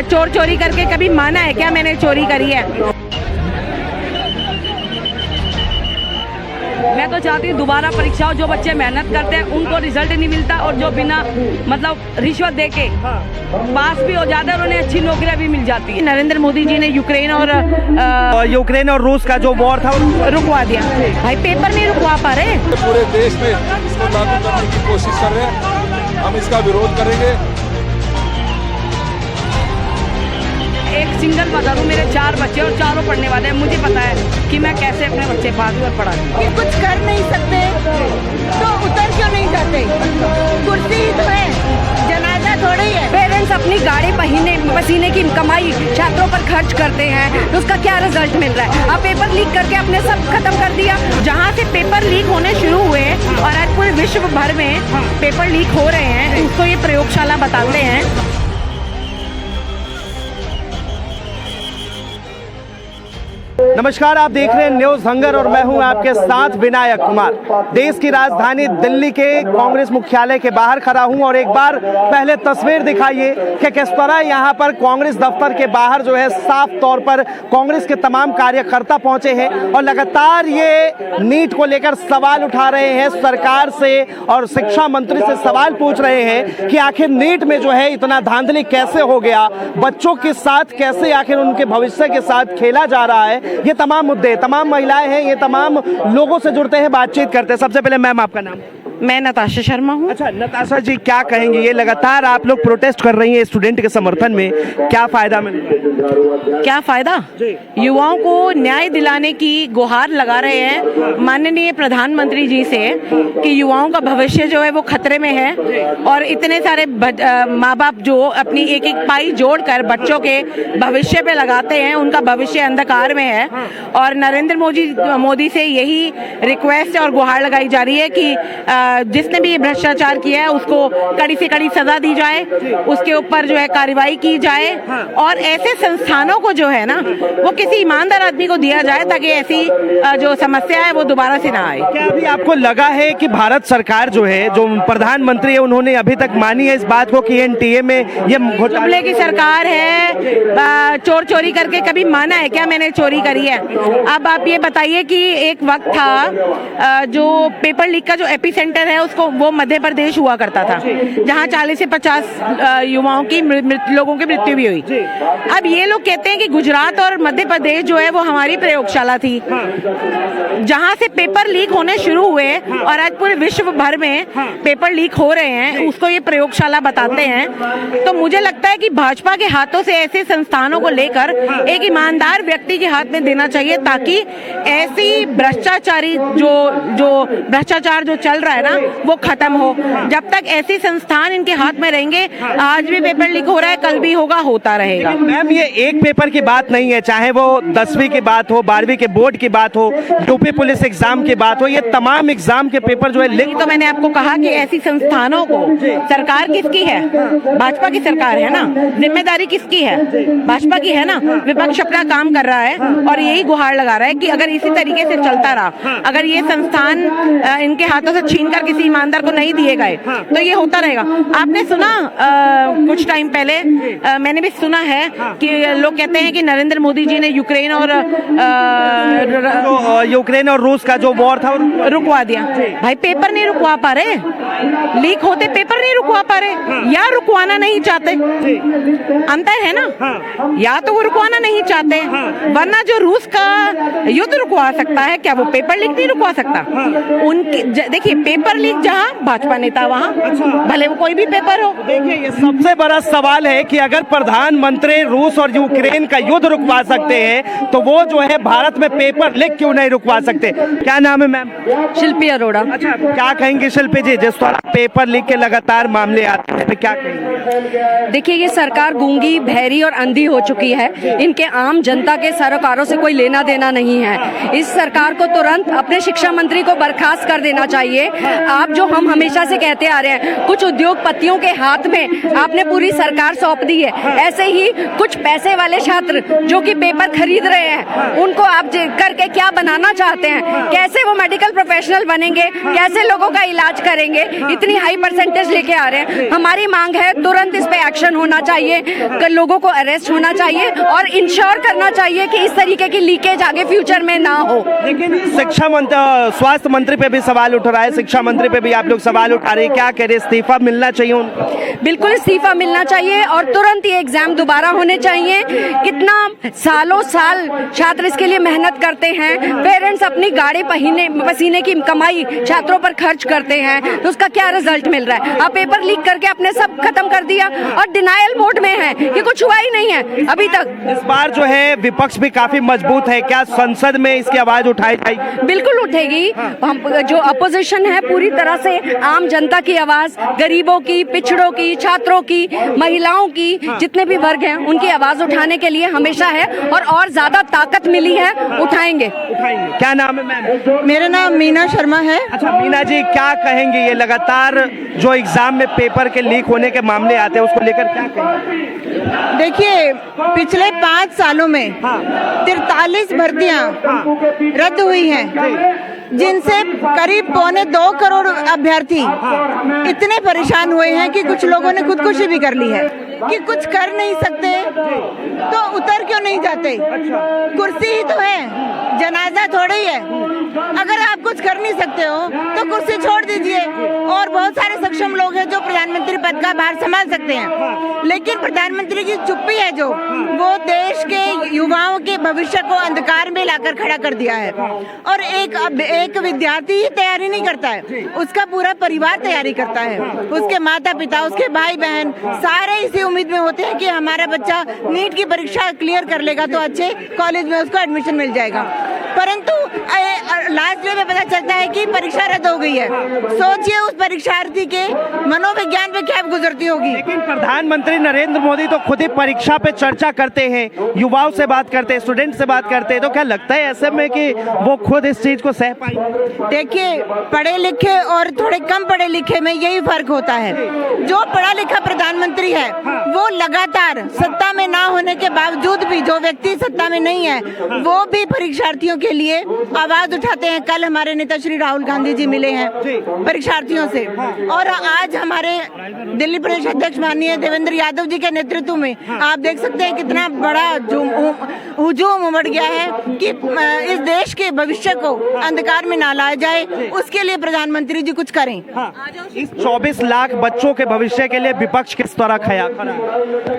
चोर चोरी करके कभी माना है क्या मैंने चोरी करी है? मैं तो चाहती हूँ दोबारा परीक्षा हो, जो बच्चे मेहनत करते हैं उनको रिजल्ट नहीं मिलता, और जो बिना मतलब रिश्वत देके पास भी हो जाते हैं और उन्हें अच्छी नौकरियां भी मिल जाती है। नरेंद्र मोदी जी ने यूक्रेन और रूस का जो वॉर था रुकवा दिया। भाई पेपर नहीं रुकवा पा रहे। पूरे देश में इसको लागू करने की कोशिश कर रहे हैं, हम इसका विरोध करेंगे। एक सिंगल बता दूं, मेरे 4 बच्चे और चारों पढ़ने वाले हैं। मुझे पता है कि मैं कैसे अपने बच्चे पालूं और पढ़ाऊं। कुछ कर नहीं सकते तो उतर क्यों नहीं जाते? कुर्सी ही तो है, जनाजा थोड़ी है। पेरेंट्स अपनी गाड़ी पसीने की कमाई छात्रों पर खर्च करते हैं, तो उसका क्या रिजल्ट मिल रहा है? अब पेपर लीक करके आपने सब खत्म कर दिया। जहाँ से पेपर लीक होने शुरू हुए और आज पूरे विश्व भर में पेपर लीक हो रहे हैं, उसको ये प्रयोगशाला बताते हैं। नमस्कार, आप देख रहे हैं न्यूज हंगर और मैं हूं आपके साथ विनायक कुमार। देश की राजधानी दिल्ली के कांग्रेस मुख्यालय के बाहर खड़ा हूं और एक बार पहले तस्वीर दिखाइए कि किस तरह यहां पर कांग्रेस दफ्तर के बाहर जो है साफ तौर पर कांग्रेस के तमाम कार्यकर्ता पहुंचे हैं और लगातार ये नीट को लेकर सवाल उठा रहे हैं सरकार से और शिक्षा मंत्री से सवाल पूछ रहे हैं कि आखिर नीट में जो है इतना धांधली कैसे हो गया, बच्चों के साथ कैसे आखिर उनके भविष्य के साथ खेला जा रहा है। ये तमाम मुद्दे, तमाम महिलाएं हैं, ये तमाम लोगों से जुड़ते हैं, बातचीत करते हैं। सबसे पहले मैम आपका नाम? मैं नताशा शर्मा हूँ। अच्छा नताशा जी, क्या कहेंगे, ये लगातार आप लोग प्रोटेस्ट कर रही हैं स्टूडेंट के समर्थन में, क्या फायदा मिल रहा है? क्या फायदा? युवाओं को न्याय दिलाने की गुहार लगा रहे हैं माननीय प्रधानमंत्री जी से कि युवाओं का भविष्य जो है वो खतरे में है, और इतने सारे माँ बाप जो अपनी एक एक पाई जोड़कर बच्चों के भविष्य पे लगाते हैं, उनका भविष्य अंधकार में है। और नरेंद्र मोदी से यही रिक्वेस्ट और गुहार लगाई जा रही है कि जिसने भी ये भ्रष्टाचार किया है उसको कड़ी से कड़ी सजा दी जाए, उसके ऊपर जो है कार्रवाई की जाए, और ऐसे संस्थानों को जो है ना वो किसी ईमानदार आदमी को दिया जाए ताकि ऐसी जो समस्या है वो दोबारा से ना आए। क्या अभी आपको लगा है कि भारत सरकार जो है, जो प्रधानमंत्री है, उन्होंने अभी तक मानी है इस बात को कि एनटीए में ये घोटाले की सरकार है? चोर चोरी करके कभी माना है क्या मैंने चोरी करी है? अब आप ये बताइए कि एक वक्त था जो पेपर लीक का जो एपिसेंटर है उसको वो मध्य प्रदेश हुआ करता था, जहां 40 से 50 युवाओं की लोगों की मृत्यु भी हुई। अब ये लोग कहते हैं कि गुजरात और मध्य प्रदेश जो है वो हमारी प्रयोगशाला थी, जहां से पेपर लीक होने शुरू हुए और आज पूरे विश्व भर में पेपर लीक हो रहे हैं, उसको ये प्रयोगशाला बताते हैं। तो मुझे लगता है कि भाजपा के हाथों से ऐसे संस्थानों को लेकर एक ईमानदार व्यक्ति के हाथ में देना चाहिए, ताकि ऐसी भ्रष्टाचारी जो भ्रष्टाचार जो चल रहा है ना वो खत्म हो। जब तक ऐसे संस्थान इनके हाथ में रहेंगे, आज भी पेपर लीक हो रहा है, कल भी होगा, होता रहेगा। मैम ये एक पेपर की बात नहीं है, चाहे वो 10वीं की बात हो, 12वीं के बोर्ड की बात हो, यूपी पुलिस एग्जाम की बात हो, ये तमाम एग्जाम के पेपर जो है लीक। तो मैंने आपको कहा कि ऐसी संस्थानों को सरकार किसकी है? भाजपा की सरकार है ना, जिम्मेदारी किसकी है? भाजपा की है ना। विपक्ष अपना काम कर रहा है और यही गुहार लगा रहा है कि अगर इसी तरीके से चलता रहा, अगर ये संस्थान इनके हाथों से छीनकर किसी ईमानदार को नहीं दिए गए तो ये होता रहेगा। आपने सुना कुछ टाइम पहले मैंने भी सुना है कि लोग कहते हैं कि नरेंद्र मोदी जी ने यूक्रेन और रूस का जो वॉर था रुकवा दिया। भाई पेपर नहीं रुकवा पा रहे, लीक होते पेपर नहीं रुकवा पा रहे, या रुकवाना नहीं चाहते, अंतर है ना। या तो वो रुकवाना नहीं चाहते, वरना जो रूस का युद्ध रुकवा सकता है, क्या वो पेपर लीक नहीं रुकवा सकता? उनकी देखिए, पेपर लीक जहां भाजपा नेता वहां, भले वो कोई भी पेपर हो। देखिए ये सबसे बड़ा सवाल है कि अगर प्रधानमंत्री रूस और यूक्रेन का युद्ध रुकवा सकते हैं तो वो जो है भारत में पेपर लीक क्यों नहीं रुकवा सकते? क्या नाम है मैम? शिल्पी अरोड़ा। अच्छा, क्या कहेंगे शिल्पी जी, जिस तरह पेपर लीक के लगातार मामले आते हैं, क्या कहेंगे? देखिए ये सरकार गूंगी, बहरी और अंधी हो चुकी है। इनके आम जनता के सरोकारों से कोई लेना देना नहीं है। इस सरकार को तुरंत अपने शिक्षा मंत्री को बर्खास्त कर देना चाहिए आप जो हम हमेशा से कहते आ रहे हैं, कुछ उद्योगपतियों के हाथ में आपने पूरी सरकार सौंप दी है, ऐसे ही कुछ पैसे वाले छात्र जो कि पेपर खरीद रहे हैं, उनको आप करके क्या बनाना चाहते हैं? कैसे वो मेडिकल प्रोफेशनल बनेंगे? कैसे लोगों का इलाज करेंगे? इतनी हाई परसेंटेज लेके आ रहे हैं। हमारी मांग है तुरंत इस पे एक्शन होना चाहिए, लोगों को अरेस्ट होना चाहिए और इंश्योर करना चाहिए कि इस तरीके की लीकेज आगे फ्यूचर में ना हो। लेकिन शिक्षा मंत्री, स्वास्थ्य मंत्री पे भी सवाल उठ रहा है, शिक्षा मंत्री पे भी आप लोग सवाल उठा रहे हैं, क्या कह रहे हैं? इस्तीफा मिलना चाहिए उनको? बिल्कुल इस्तीफा मिलना चाहिए और तुरंत ये एग्जाम दोबारा होने चाहिए। कितना सालों साल छात्र इसके लिए मेहनत करते हैं, पेरेंट्स अपनी गाड़ी पसीने की कमाई छात्रों पर खर्च करते हैं, तो उसका क्या रिजल्ट मिल रहा है? आप पेपर लीक करके आपने सब खत्म कर दिया और डिनायल मोड में है, ये कुछ हुआ ही नहीं है अभी तक। इस बार जो है विपक्ष भी काफी मजबूत है, क्या संसद में इसकी आवाज उठाई जाएगी? बिल्कुल उठेगी। हम जो अपोजिशन है पूरी तरह से आम जनता की आवाज, गरीबों की, पिछड़ों की, छात्रों की, महिलाओं की, जितने भी वर्ग हैं उनकी आवाज उठाने के लिए हमेशा है और ज्यादा ताकत मिली है, उठाएंगे। क्या नाम है मैम? मेरा नाम मीना शर्मा है। अच्छा मीना जी, क्या कहेंगे? ये लगातार जो एग्जाम में पेपर के लीक होने के मामले आते हैं, उसको लेकर क्या कहेंगे? देखिए, पिछले 5 सालों में 43 भर्तियां रद्द हुई हैं, जिनसे करीब 1.25 करोड़ अभ्यर्थी इतने परेशान हुए हैं कि कुछ लोगों ने खुदकुशी भी कर ली है कि कुछ कर नहीं सकते तो उतर क्यों नहीं जाते? कुर्सी ही तो है, जनाजा थोड़ी है। अगर आप कुछ कर नहीं सकते हो तो कुर्सी छोड़ दीजिए। और बहुत सारे सक्षम लोग हैं जो प्रधानमंत्री पद का भार संभाल सकते हैं, लेकिन प्रधानमंत्री की चुप्पी है जो वो देश के युवाओं के भविष्य को अंधकार में लाकर खड़ा कर दिया है। और एक विद्यार्थी ही तैयारी नहीं करता है, उसका पूरा परिवार तैयारी करता है, उसके माता पिता, उसके भाई बहन सारे इसी उम्मीद में होते हैं कि हमारा बच्चा नीट की परीक्षा क्लियर कर लेगा तो अच्छे कॉलेज में उसको एडमिशन मिल जाएगा। परंतु लास्ट डे में पता चलता है कि परीक्षा रद्द हो गई है। सोचिए उस परीक्षार्थी के मनोविज्ञान पे क्या गुजरती होगी। लेकिन प्रधानमंत्री नरेंद्र मोदी तो खुद ही परीक्षा पे चर्चा करते हैं, युवाओं से बात करते हैं, स्टूडेंट से बात करते हैं, तो क्या लगता है ऐसे में कि वो खुद इस चीज को सह पाएंगे? देखिए, पढ़े लिखे और थोड़े कम पढ़े लिखे में यही फर्क होता है। जो पढ़ा लिखा प्रधानमंत्री है वो लगातार सत्ता में ना होने के बावजूद भी, जो व्यक्ति सत्ता में नहीं है वो भी परीक्षार्थियों के लिए आवाज उठाते हैं। कल हमारे नेता श्री राहुल गांधी जी मिले हैं परीक्षार्थियों से, और आज हमारे दिल्ली प्रदेश अध्यक्ष माननीय देवेंद्र यादव जी के नेतृत्व में आप देख सकते हैं कितना बड़ा हुजूम उमड़ गया है कि इस देश के भविष्य को अंधकार में ना लाया जाए, उसके लिए प्रधानमंत्री जी कुछ करें। इस 24 लाख बच्चों के भविष्य के लिए विपक्ष किस तरह खड़ा?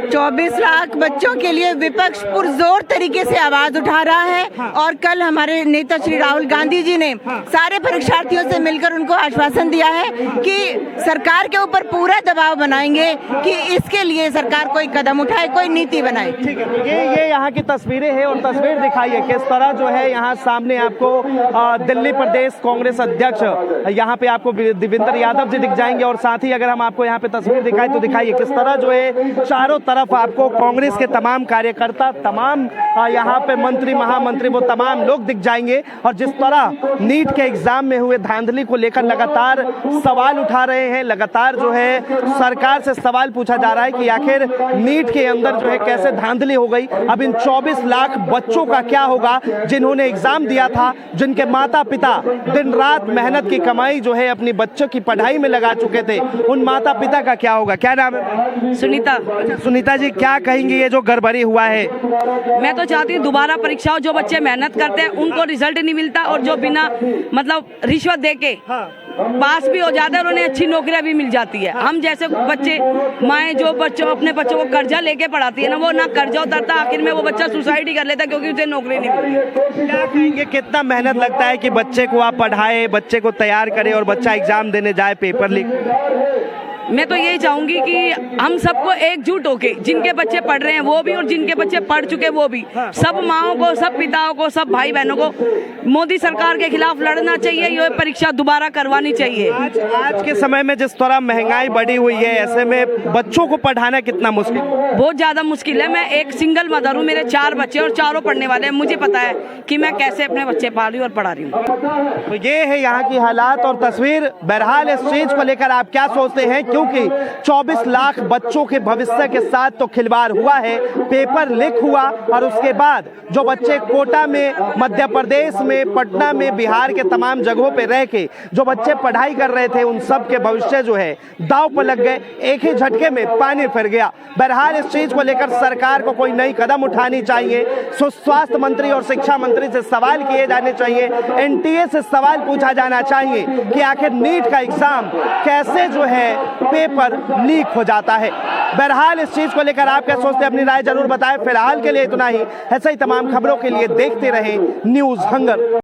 24 लाख बच्चों के लिए विपक्ष पुरजोर तरीके से आवाज उठा रहा है। और कल हमारे नेता श्री राहुल गांधी जी ने सारे परीक्षार्थियों से मिलकर उनको आश्वासन दिया है कि सरकार के ऊपर पूरा दबाव बनाएंगे कि इसके लिए सरकार कोई कदम उठाए, कोई नीति बनाए। ठीक है, ये यहाँ की तस्वीरें हैं और तस्वीर दिखाइए किस तरह जो है यहाँ सामने आपको दिल्ली प्रदेश कांग्रेस अध्यक्ष यहाँ पे आपको देवेंद्र यादव जी दिख जाएंगे, और साथ ही अगर हम आपको यहाँ पे तस्वीर दिखाएं तो दिखाइए किस तरह जो है चारों तरफ आपको कांग्रेस के तमाम कार्यकर्ता, तमाम यहाँ पे मंत्री, महामंत्री, वो तमाम लोग दिख जाएंगे। और जिस तरह नीट के एग्जाम में हुए धांधली को लेकर लगातार सवाल उठा रहे हैं, लगातार जो है सरकार से सवाल पूछा जा रहा है कि आखिर नीट के अंदर जो है कैसे धांधली हो गई। अब इन 24 लाख बच्चों का क्या होगा जिन्होंने एग्जाम दिया था, जिनके माता पिता दिन रात मेहनत की कमाई जो है अपनी बच्चों की पढ़ाई में लगा चुके थे, उन माता पिता का क्या होगा? क्या नाम है? सुनीता। सुनीता जी, क्या कहेंगे ये जो गड़बड़ी हुआ है? मैं तो चाहती हूँ दोबारा परीक्षा हो, जो बच्चे मेहनत करते हैं उनको रिजल्ट नहीं मिलता, और जो बिना मतलब रिश्वत देके पास भी हो जाता है और उन्हें अच्छी नौकरियां भी मिल जाती है। हम जैसे बच्चे, माएँ जो अपने बच्चों को कर्जा लेके पढ़ाती है ना, वो ना कर्जा उतरता, आखिर में वो बच्चा सुसाइड ही कर लेता क्योंकि उसे नौकरी नहीं मिलती। क्या कहेंगे, कितना मेहनत लगता है कि बच्चे को आप पढ़ाए, बच्चे को तैयार करें और बच्चा एग्जाम देने जाए, पेपर लीक? मैं तो यही चाहूंगी कि हम सबको सबको एकजुट होके, जिनके बच्चे पढ़ रहे हैं वो भी और जिनके बच्चे पढ़ चुके वो भी, सब माओं को, सब पिताओं को, सब भाई बहनों को मोदी सरकार के खिलाफ लड़ना चाहिए। ये परीक्षा दोबारा करवानी चाहिए। आज के समय में जिस तरह महंगाई बढ़ी हुई है, ऐसे में बच्चों को पढ़ाना कितना मुश्किल? बहुत ज्यादा मुश्किल है। मैं एक सिंगल मदर हूँ, मेरे 4 बच्चे और चारों पढ़ने वाले हैं। मुझे पता है कि मैं कैसे अपने बच्चे पाल रही हूँ और पढ़ा रही हूँ। तो ये है यहाँ की हालात और तस्वीर। बहरहाल इस चीज को लेकर आप क्या सोचते हैं, क्योंकि 24 लाख बच्चों के भविष्य के साथ तो खिलवाड़ हुआ है। पेपर लीक हुआ और उसके बाद जो बच्चे कोटा में, मध्य प्रदेश में, पटना में, बिहार के तमाम जगहों पे रह के जो बच्चे पढ़ाई कर रहे थे, उन सब के भविष्य जो है दांव पर लग गए। एक ही झटके में पानी फिर गया। बहरहाल इस चीज को लेकर सरकार को कोई नई कदम उठानी चाहिए। स्वास्थ्य मंत्री और शिक्षा मंत्री से सवाल किए जाने चाहिए। एनटीए से सवाल पूछा जाना चाहिए कि आखिर नीट का एग्जाम कैसे जो है पेपर लीक हो जाता है। बहरहाल इस चीज को लेकर आप क्या सोचते हैं, अपनी राय जरूर बताएं। फिलहाल के लिए इतना ही। ऐसे ही तमाम खबरों के लिए देखते रहें न्यूज़ हंगर।